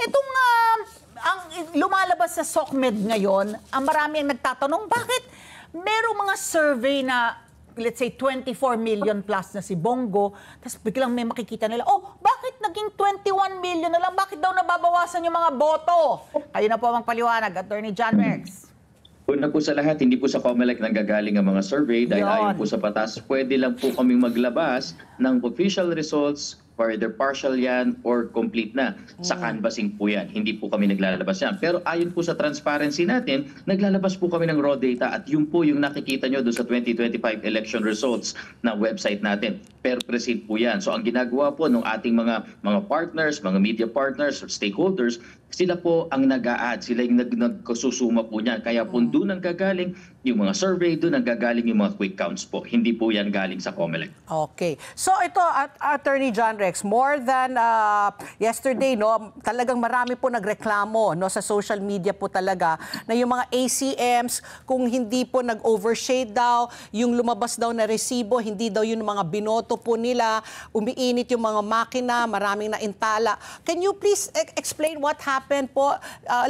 Itong ang lumalabas sa SOCMED ngayon, ang marami ang nagtatanong, bakit merong mga survey na, let's say, 24 million plus na si Bongo, tapos biglang may makikita nila, oh, bakit naging 21 million na lang? Bakit daw nababawasan yung mga boto? Kayo na po ang paliwanag, Attorney John Rex. Una po sa lahat, hindi po sa COMELEC nanggagaling ang mga survey dahil ayon po sa batas, pwede lang po kaming maglabas ng official results, whether partial yan or complete na. Sa canvassing po yan. Hindi po kami naglalabas yan. Pero ayon po sa transparency natin, naglalabas po kami ng raw data at yun po yung nakikita nyo doon sa 2025 election results na website natin. Per precinct po yan. So ang ginagawa po ng ating mga partners, mga media partners, stakeholders, sila po ang nag-a-add, sila yung nagkasusuma po niyan. Kaya po doon ang gagaling yung mga survey, doon ang gagaling yung mga quick counts po. Hindi po yan galing sa COMELEC. Okay. So ito, Attorney John Rex, more than yesterday, no, talagang marami po nagreklamo, no, sa social media po talaga na yung mga ACMs, kung hindi po nag-overshade daw, yung lumabas daw na resibo, hindi daw yung mga binoto po nila, umiinit yung mga makina, maraming naintala. Can you please explain what happened po?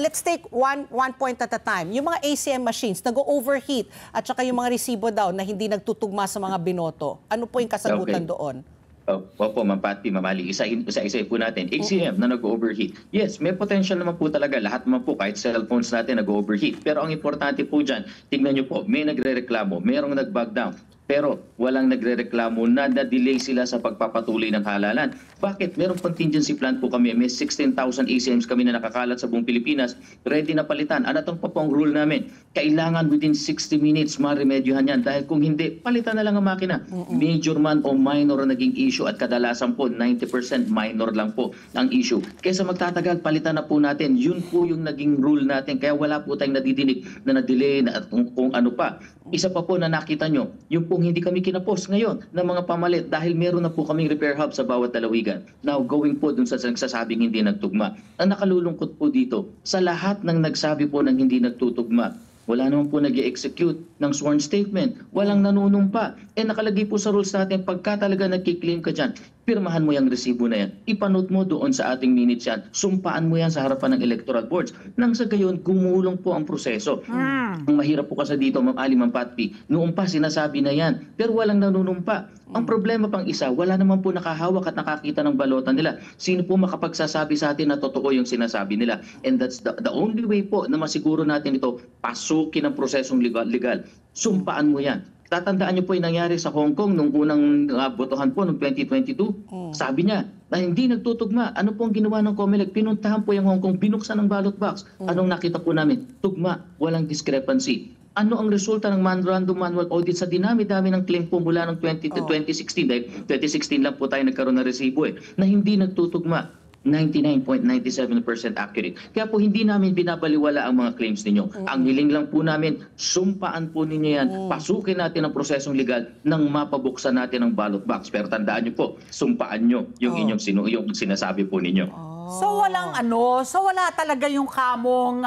Let's take one point at a time. Yung mga ACM machines, nag-overheat at saka yung mga resibo daw na hindi nagtutugma sa mga binoto. Ano po yung kasagutan doon? Opo, Ma'am Patty, Mamali, isa-isa po natin. ACM na nag-overheat. Yes, may potential naman po talaga. Lahat naman po, kahit cellphones natin nag-overheat. Pero ang importante po dyan, tingnan nyo po, may nagre-reklamo, merong nag-bug down. Pero walang nagre-reklamo na na-delay sila sa pagpapatuloy ng halalan. Bakit? Merong contingency plan po kami. May 16,000 ACMs kami na nakakalat sa buong Pilipinas. Ready na palitan. Ano itong pa po ang rule namin? Kailangan within 60 minutes maremedyohan yan. Dahil kung hindi, palitan na lang ang makina. Major man o minor ang naging issue at kadalasan po 90% minor lang po ang issue. Kaysa magtatagal, palitan na po natin. Yun po yung naging rule natin. Kaya wala po tayong nadidinig na na-delay na kung ano pa. Isa pa po na nakita nyo, yung pong hindi kami kinapos ngayon ng mga pamalit dahil meron na po kaming repair hub sa bawat lalawigan. Now, going po dun sa nagsasabing hindi nagtugma. Ang nakalulungkot po dito, sa lahat ng nagsabi po ng hindi nagtutugma, wala naman po nag-i-execute ng sworn statement. Walang nanunumpa. Nakalagay po sa rules natin, pagka talaga nagkiklaim ka dyan, pirmahan mo yung resibo na yan. Ipanote mo doon sa ating minutes yan. Sumpaan mo yan sa harapan ng electoral boards. Nang sa gayon, gumulong po ang proseso. Ang mahirap po kasi dito, Ma'am Ali, Ma'am Patpi, noong pa sinasabi na yan, pero walang nanunumpa. Ang problema pang isa, wala naman po nakahawak at nakakita ng balota nila. Sino po makapagsasabi sa atin na totoo yung sinasabi nila? And that's the only way po na masiguro natin ito, pasukin ang prosesong legal. Sumpaan mo yan. Tatandaan niyo po yung nangyari sa Hong Kong nung unang botohan po noong 2022. Sabi niya na hindi nagtutugma. Ano po ang ginawa ng COMELEC? Pinuntahan po yung Hong Kong, binuksan ang ballot box. Anong nakita po namin? Tugma, walang discrepancy. Ano ang resulta ng random manual audit sa dinami-dami ng claim po mula ng 2016? Dahil 2016 lang po tayo nagkaroon ng resibo na hindi nagtutugma. 99.97% accurate. Kaya po hindi namin binabaliwala ang mga claims ninyo. Ang hiling lang po namin, sumpaan po ninyo yan. Pasukin natin ang prosesong legal nang mapabuksan natin ang ballot box. Pero tandaan nyo po, sumpaan nyo yung inyong yung sinasabi po ninyo. So wala talaga yung kamong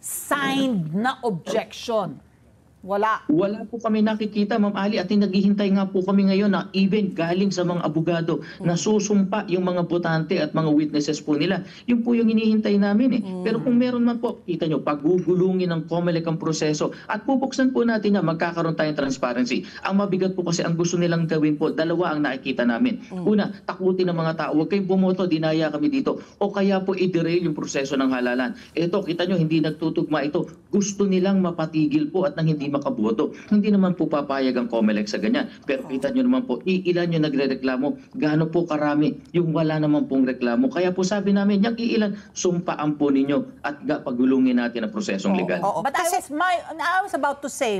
signed na objection. Wala. Wala po kami nakikita, Ma'am Ali, at naghihintay nga po kami ngayon na even galing sa mga abogado na susumpa yung mga botante at mga witnesses po nila. Yun po yung hinihintay namin Pero kung meron man po, kita nyo, pagugulungin ng COMELEC ang proseso at pupuksan po natin na magkakaroon tayong transparency. Ang mabigat po kasi ang gusto nilang gawin po, dalawa ang nakikita namin. Una, takutin ng mga tao, huwag kayong bumoto, dinaya kami dito. O kaya po i-derail yung proseso ng halalan. Ito, kita nyo, hindi nagtutugma ito. Gusto nilang mapatigil po at nang hindi makaboto. Hindi naman po papayag ang COMELEC sa ganyan. Pero kita nyo naman po, ilan yung nagre-reklamo, gaano po karami yung wala naman pong reklamo. Kaya po sabi namin, yung iilan, sumpaan po ninyo at pagulungin natin ang prosesong legal. But I was about to say,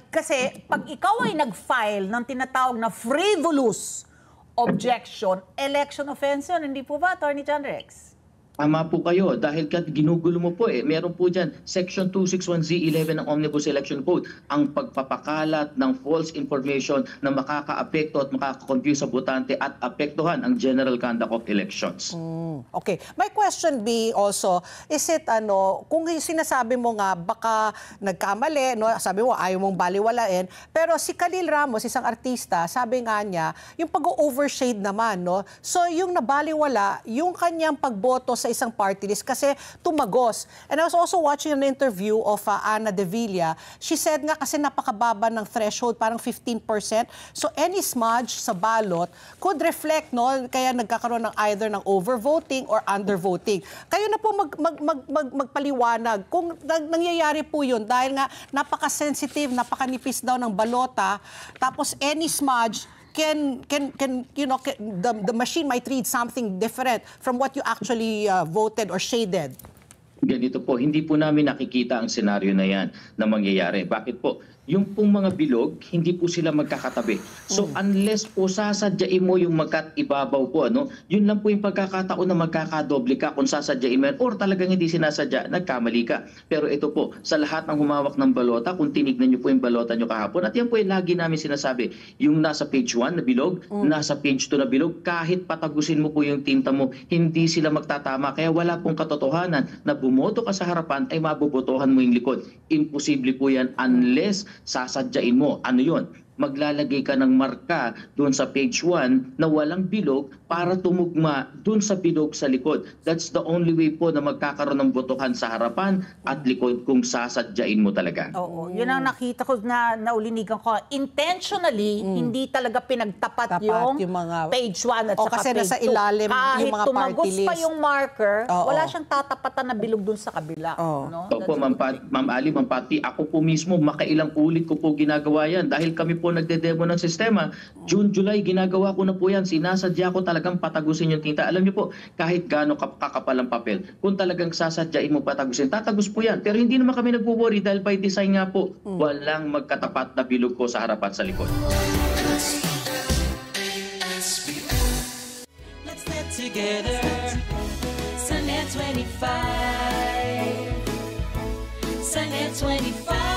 kasi pag ikaw ay nag-file ng tinatawag na frivolous objection, election offense yun, hindi po ba, Attorney John Rex? Tama po kayo dahil ginugulo mo po meron po dyan Section 261Z11 ng Omnibus Election Code, ang pagpapakalat ng false information na makaka-apekto at makaka-confuse sa botante at apektuhan ang general conduct of elections. Okay. My question be also, is it kung sinasabi mo nga baka nagkamali, sabi mo ayaw mong baliwalain, pero si Khalil Ramos, isang artista, sabi nga niya, yung pag-overshade naman, so yung nabaliwala, yung kanyang pagboto sa isang party list kasi tumagos. And I was also watching an interview of Ana de Villa. She said nga kasi napakababa ng threshold, parang 15%. So any smudge sa ballot could reflect, no? Kaya nagkakaroon ng either ng overvoting or undervoting. Kayo na po magpaliwanag kung nangyayari po yun dahil nga napaka-sensitive, napaka-nipis daw ng balota, tapos any smudge can the machine might read something different from what you actually voted or shaded. Ganito po, hindi po namin nakikita ang senaryo na yan na mangyayari. Bakit po? Yung pong mga bilog, hindi po sila magkakatabi. So unless po sasadyain mo yung magkat-ibabaw po, yun lang po yung pagkakataon na magkakadoble ka kung sasadyain mo yan or talagang hindi sinasadya, nagkamali ka. Pero ito po, sa lahat ng humawak ng balota, kung tinignan nyo po yung balota nyo kahapon, at yan po yung lagi namin sinasabi, yung nasa page 1 na bilog, nasa page 2 na bilog, kahit patagusin mo po yung tinta mo, hindi sila magtatama. Kaya wala pong katotohanan na bumoto ka sa harapan ay mabobotohan mo yung likod. Imposible po yan unless sasadyain mo. Ano yun? Maglalagay ka ng marka doon sa page 1 na walang bilog para tumugma doon sa bilog sa likod. That's the only way po na magkakaroon ng botohan sa harapan at likod kung sasadyain mo talaga. Oo, yun ang nakita ko na naulinigan ko. Intentionally, hindi talaga pinagtapat yung mga page 1 at o saka kasi page 2. nasa ilalim yung mga Kahit party list. pa yung marker, Oo. wala siyang tatapatan na bilog dun sa kabila. Oo. No? Opo, Ma'am Ali, Ma'am Pati, ako po mismo, makailang ulit ko po ginagawa yan. Dahil kami po nagde-demo ng sistema, June, July, ginagawa ko na po yan. Sinasadya ko talagang patagusin yung tinta. Alam niyo po, kahit gaano kakapal ang papel, kung talagang sasadyain mo patagusin, tatagus po yan. Pero hindi naman kami nagwo-worry dahil by design nga po, walang magkatapat na bilog ko sa harapan sa likod. Let's get together. Sunday 25. Sunday 25.